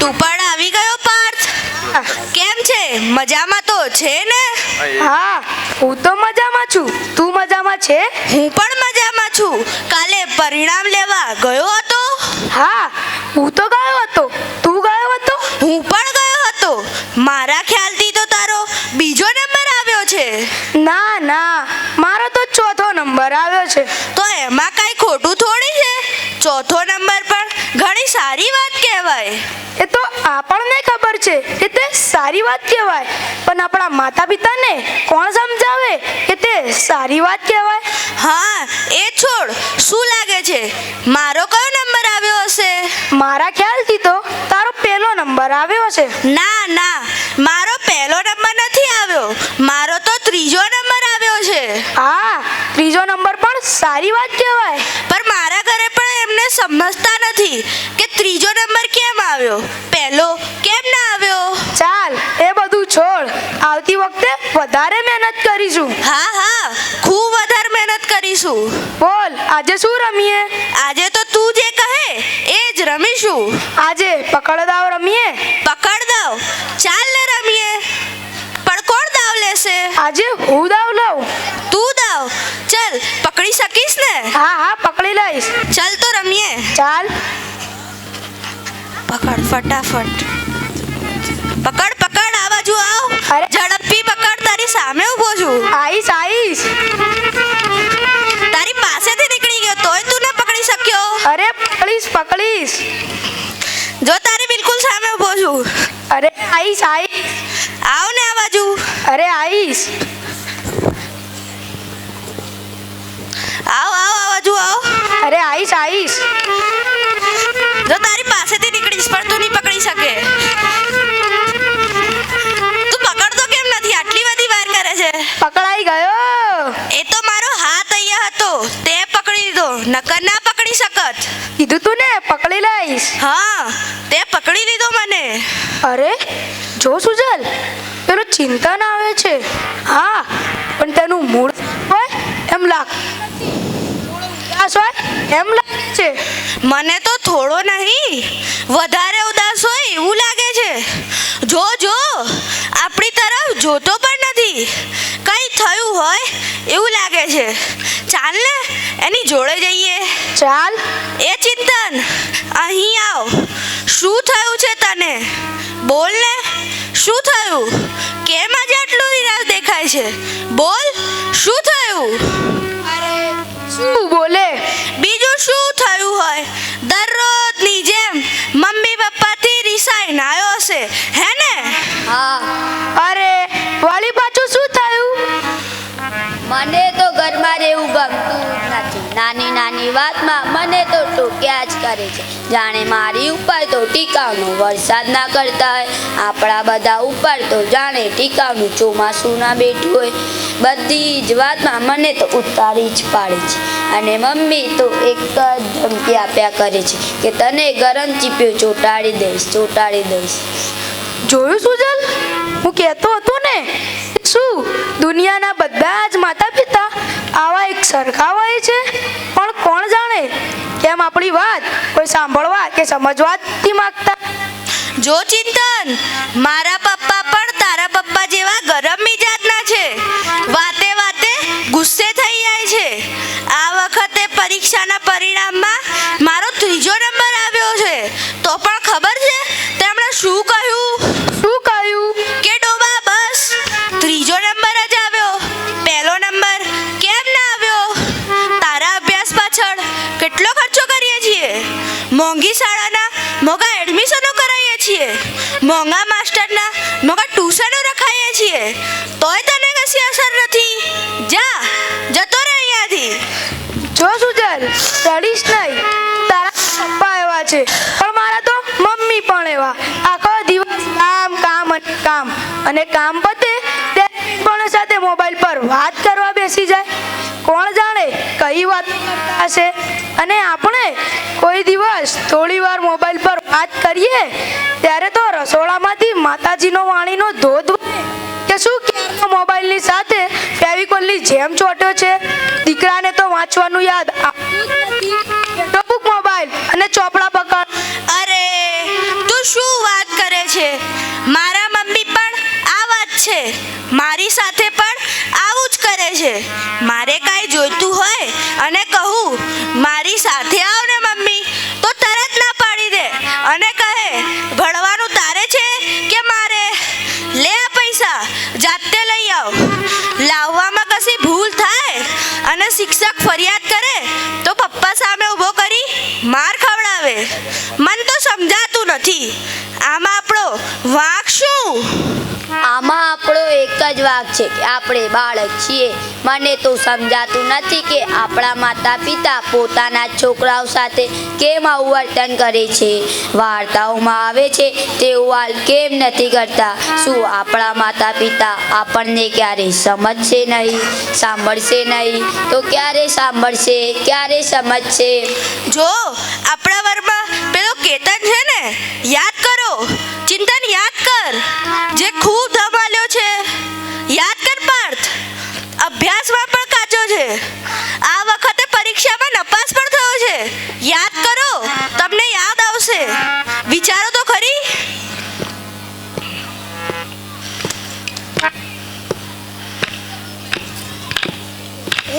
તું પણ આવી ગયો પાર્થ. કેમ છે? મજામાં તો છે ને? હા, હું તો મજામાં છું. તું મજામાં છે? હું પણ મજામાં છું. કાલે પરિણામ લેવા ગયો હતો? હા, હું તો ગયો હતો. તું ગયો હતો? હું પણ ગયો હતો. મારા ખ્યાલથી તો તારો બીજો નંબર આવ્યો છે. ના ના, મારો તો ચોથો નંબર આવ્યો છે. તો એમાં કાંઈ ખોટું થોડી છે. ચોથો નંબર પણ ઘણી સારી વાત કહેવાય. એ તો આપણને ખબર છે કે તે સારી વાત કહેવાય, પણ આપણા માતા પિતાને કોણ સમજાવે કે તે સારી વાત કહેવાય? હા, એ છોડ. શું લાગે છે, મારો કયો નંબર આવ્યો હશે? મારા ખ્યાલથી તો તારો પહેલો નંબર આવ્યો છે. ના ના, મારો પહેલો નંબર નથી આવ્યો. મારો તો ત્રીજો નંબર આવ્યો છે. હા, ત્રીજો નંબર પણ સારી વાત કહેવાય. પણ મારા ઘરે પણ એમને સમજતા નથી કે ત્રીજો નંબર કેમ આવ્યો, પહેલો કેમ ના આવ્યો. ચાલ, એ બધું છોડ. આવતી વખતે વધારે મહેનત કરીશું. હા હા, ખૂબ વધારે મહેનત કરીશું. બોલ, આજે શું રમીએ? આજે તો તું જે કહે એ જ રમીશું. આજે પકડ દાવ રમીએ. પકડ દાવ? ચાલ ને રમીએ. પણ કોણ દાવ લેશે? આજે હું દાવ લઉં. તું દાવ? ચલ, પકડી શકીશ ને? હા હા, પકડી લઈશ. ચાલ તો રમીએ. ચાલ. પકડ ફટાફટ. પકડ પકડ, આ બાજુ આવ. અરે. ઝડપથી પકડ, તારી સામે ઊભો છું. આઈશ આઈશ. તારી પાસેથી નીકળી ગયો તોય તું ન પકડી શક્યો. અરે પકડીશ પકડીશ. જો તારી બિલકુલ સામે ઊભો છું. અરે આઈશ આઈશ. આવ ને આ બાજુ. અરે આઈશ. આવ આવ, આ બાજુ આવ. અરે આઈશ આઈશ. જો તારી પાસેથી નીકળીશ પણ તું નહીં પકડી શકે. તું પકડતો કેમ નથી? આટલી બધી વાર કરે છે. પકડાઈ ગયો. એ તો મારો હાથ અહીંયા હતો, તે પકડી લીધો. નકર ના પકડી શકત. કીધું તું ને પકડી લઈશ. હા, તે પકડી લીધો મને. અરે જો સુજલ, પેલો ચિંતન આવે છે. હા, પણ તેનું મૂળ હોય એમ લાગે એમ લાગે છે. મને તો થોડો નહીં, વધારે ઉદાસ હોય એવું લાગે છે. જો જો, આપણી તરફ જોતો પણ નથી. કંઈ થયું હોય એવું લાગે છે. ચાલ ને એની જોડે જઈએ. ચાલ. એ ચિંતન, અહીં આવ. શું થયું છે તને? બોલ ને, શું થયું? કેમ આજે આટલું નિરાશ દેખાય છે? બોલ, શું થયું? શું બોલે? બીજું શું થયું હોય? દરરોજની જેમ મમ્મી પપ્પાથી રિસાઈને આવ્યો હશે, હે ને? હા, અરે વાલી પાછું શું થયું? મને તો ઘરમાં રહેવું ગમતું જ નથી. નાની નાની વાતમાં મને તો ટોક્યા જ કરે છે. જાણે મારી ઉપર તો ટીકાનું વરસાદ ના કરતા હોય. આપણા બધા ઉપર તો જાણે ટીકાનું ચોમાસું ના બેઠું હોય. બધી જ વાતમાં મને તો ઉતારી જ પાડે છે. અને મમ્મી તો એક જ ધમકી આપ્યા કરે છે કે તને ગરમ ચીપિયો ચોંટાડી દઈશ, ચોંટાડી દઈશ. જોયું સુજલ, હું કહેતો હતો ને, શું દુનિયાના બધા જ માતા પિતા આવા એક સરખા હોય છે? પણ કોણ જાણે કેમ આપણી વાત કોઈ સાંભળવા કે સમજવા નથી માંગતા. જો ચિંતન, મારા પપ્પા પણ તારા પપ્પા જેવા ગરમ મિજાજના છે. વાતે વાતે ગુસ્સે થઈ જાય છે. આ વખતે પરીક્ષાના પરિણામમાં મારો ત્રીજો નંબર આવ્યો છે. તો પણ ખબર છે તેમણે શું કહ્યું? શું કહ્યું? કે ડોબા, બસ ત્રીજો નંબર જ આવ્યો, પહેલો નંબર કેમ ના આવ્યો? તારા અભ્યાસ પાછળ કેટલો ખર્ચો કરીએ છીએ. મોંઘી શાળાના મોંઘા એડમિશનો કરાવીએ છીએ. મોંઘા માસ્ટરના મોંઘા ટ્યુશનો રખાઈએ છીએ. તોય તને કશી અસર નથી. જા, જતો રહે અહીંયાથી. જો સુજલ, રડીશ નહીં. તારા પપ્પા એવા છે, પણ મારા તો મમ્મી પણ એવા. આખો દિવસ કામ કામ અને કામ, અને કામ પતે ત્યારે પણ સાથે મોબાઈલ પર વાત કરવા બેસી જાય. કોણ જાણે કઈ વાત કરતા હશે. અને આપણે કોઈ દિવસ થોડી વાર મોબાઈલ પર વાત કરીએ ત્યારે તો રસોડામાંથી માતાજીનો વાણીનો ધોધ કે શું ક્યારનો મોબાઈલની સાથે ફેવિકોલની જેમ ચોટ્યો છે. દીકરાને તો વાંચવાનું યાદ આવતું જ નથી. મોબાઈલ અને ચોપડા પકડ. અરે તું શું વાત કરે છે? મારા મમ્મી પણ આ વાત છે, મારી સાથે પણ આવું જ કરે છે. મારે કાંઈ જોઈતું હોય અને કહું મારી સાથે આવ ને મમ્મી, તો તરત ના પાડી દે અને કહે ભણવાનું તારે છે કે મારે? લે આ પૈસા, જાતે લઈ આવ. લાવવામાં કશી ભૂલ થાય અને શિક્ષક ફરિયાદ કરે તો પપ્પા સામે ઊભો કરી માર ખવડાવે. મન તો સમજાતું નથી, આમાં આપણો વાંક શું? આમાં આપણો એક જ વાંક છે કે આપણે બાળક છીએ. મને તો સમજાતું નથી કે આપણા માતા પિતા પોતાના છોકરાઓ સાથે કેમ આવું વર્તન કરે છે. વાર્તાઓમાં આવે છે તેવું હાલ કેમ નથી કરતા? શું આપણા માતા પિતા આપણને ક્યારે સમજશે નહીં? સાંભળશે નહીં તો ક્યારે સાંભળશે, ક્યારે સમજશે? જો આપણા વર્ગમાં પેલો કેતન છે ને, યાદ કરો, ચિંતન યાદ કર, જે ખૂબ ધમાલ્યો છે. યાદ કર પાર્થ, અભ્યાસમાં પણ કાચો છે, આ વખતે પરીક્ષામાં નપાસ પણ થયો છે. યાદ કરો, તમને યાદ આવશે. વિચારો તો ખરી.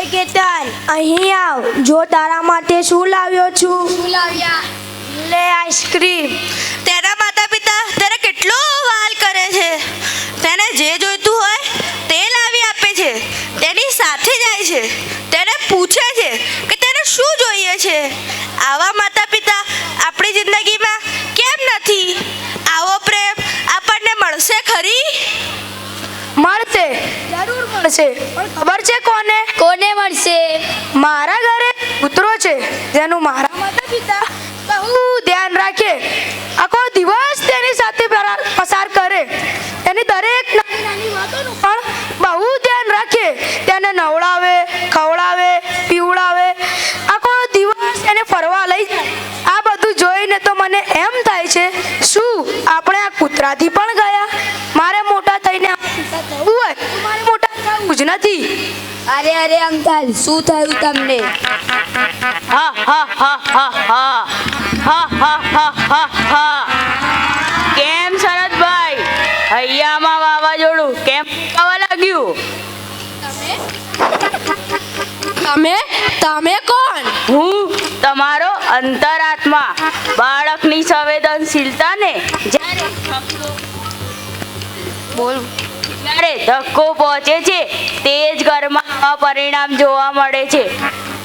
એ કેતન, અહીં આવ. જો તારા માટે શું લાવ્યો છું. લે આઈસ્ક્રીમ. તેના માતા પિતા તેને કેટલો વાલ કરે છે. તેને જે જોઈતું હોય તે લાવી આપે છે, તેની સાથે જાય છે, તેને પૂછે છે કે તેને શું જોઈએ છે. આવા માતા પિતા આપણી જિંદગીમાં કેમ નથી? આવો પ્રેમ આપણને મળશે ખરી? મળશે, જરૂર મળશે. પણ ખબર છે કોને? કોને મળશે? મારા ઘરે કૂતરો છે જેનું મારા માતા પિતા બહુ ધ્યાન રાખે. આખો દિવસ તેની સાથે પસાર કરે. તેની દરેક નાની નાની વાતોનું પણ બહુ ધ્યાન રાખે. તેને નવડાવે, ખવડાવે, પીવડાવે, આખો દિવસ એને ફરવા લઈ જાય. આ બધું જોઈને તો મને એમ થાય છે, શું આપણે આ કૂતરાથી પણ ગયા? મારે મોટા થઈને થવું હોય તો મારે મોટા થવું જ નથી. અરે અરે અંકલ, શું થયું તમને? હા હા હા હા હા હા હા હા હા હા. કેમ શરદભાઈ, હૈયામાં વાવાઝોડું કેમ આવવા લાગ્યું? તમે કોણ? હું તમારો અંતરાત્મા. બાળકની સંવેદનશીલતાને જ્યારે ધક્કો પહોંચે છે તે જ ઘરમાં પરિણામ જોવા મળે છે.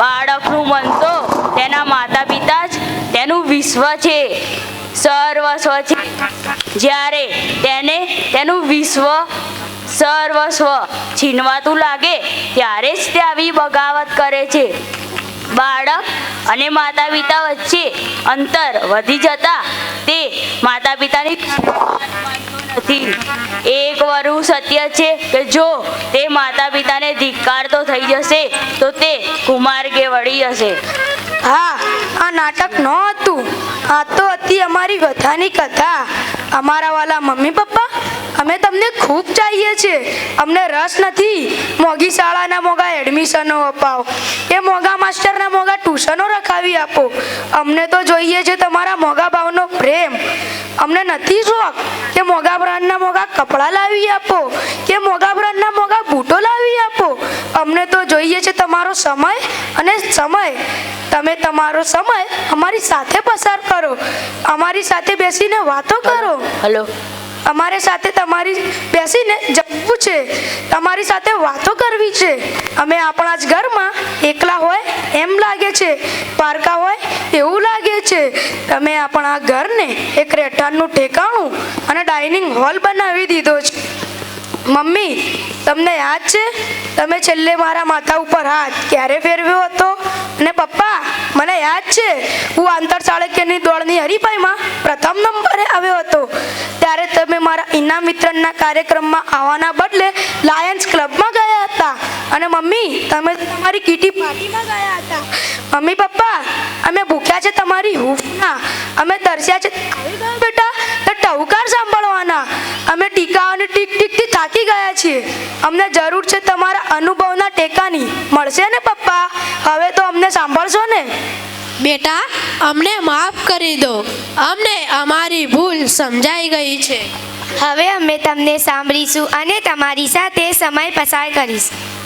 બાળકનું મન તો તેના માતા પિતા જ તેનું વિશ્વ છે, સર્વસ્વ છે. જ્યારે તેને તેનું વિશ્વ સર્વસ્વ છીનવાતું લાગે ત્યારે જ તે આવી બગાવત કરે છે. બાળક અને માતા પિતા વચ્ચે અંતર વધી જતા તે માતા પિતાની નથી. એક વરુ સત્ય છે કે જો તે માતા પિતાને ધિક્કારતો થઈ જશે તો તે કુમાર્ગે વળી જશે. હા, આ નાટક નહોતું, આ તો હતી અમારી કથાની કથા. અમારા વાલા મમ્મી પપ્પા, અમે તમને ખૂબ ચાહીએ છીએ. અમને રસ નથી મોંઘી શાળાના મોંઘા એડમિશનો અપાવો કે મોંઘા માસ્ટરના મોંઘા ટ્યુશનો રખાવી આપો. અમને તો જોઈએ છે તમારા મોંઘા ભાવનો પ્રેમ. અમને નથી શોખ કે મોંઘા બ્રાન્ડના મોંઘા કપડાં લાવી આપો કે મોંઘા બ્રાન્ડના મોંઘા બૂટો લાવી આપો. અમને તો જોઈએ છે તમારો સમય અને સમય. તમે તમારો સમય અમારી સાથે પસાર કરો, અમારી સાથે બેસીને વાતો કરો. હલો, અમારી સાથે તમારી બેસીને જમવું છે, તમારી સાથે વાતો કરવી છે. અમે આપણા જ ઘરમાં એકલા હોય એમ લાગે છે, પારકા હોય એવું લાગે છે. તમે આપણા ઘરને એક રહેઠાણનું ઠેકાણું અને ડાઇનિંગ હોલ બનાવી દીધો છે. મમ્મી, તમને યાદ છે તમે છેલ્લે મારા માથા ઉપર હાથ ક્યારે ફેરવ્યો હતો? અને પપ્પા, મને યાદ છે હું આંતર ચાળક્યની દોડની હરીફાઈમાં પ્રથમ નંબરે આવ્યો હતો. ત્યારે તમે મારા ઇનામ વિતરણના કાર્યક્રમમાં આવવાના બદલે લાયન્સ ક્લબમાં ગયા હતા. અને મમ્મી, તમે તમારી કીટી પાર્ટીમાં ગયા હતા. મમ્મી પપ્પા, અમે ભૂખ્યા છે તમારી હૂંફના, અમે તરસ્યા છે. આવી ગયો બેટા તો ટહુકાર સાંભળવાના. અમે ટીકાઓની ટીક ટીકથી થાકી ગયા છીએ. અમને જરૂર છે તમારા અનુભવના ટેકાની. મળશે ને પપ્પા? હવે તો અમને સાંભળશો ને? બેટા અમને માફ કરી દો. અમને અમારી ભૂલ સમજાઈ ગઈ છે. હવે અમે તમને સાંભળીશું અને તમારી સાથે સમય પસાર કરીશું.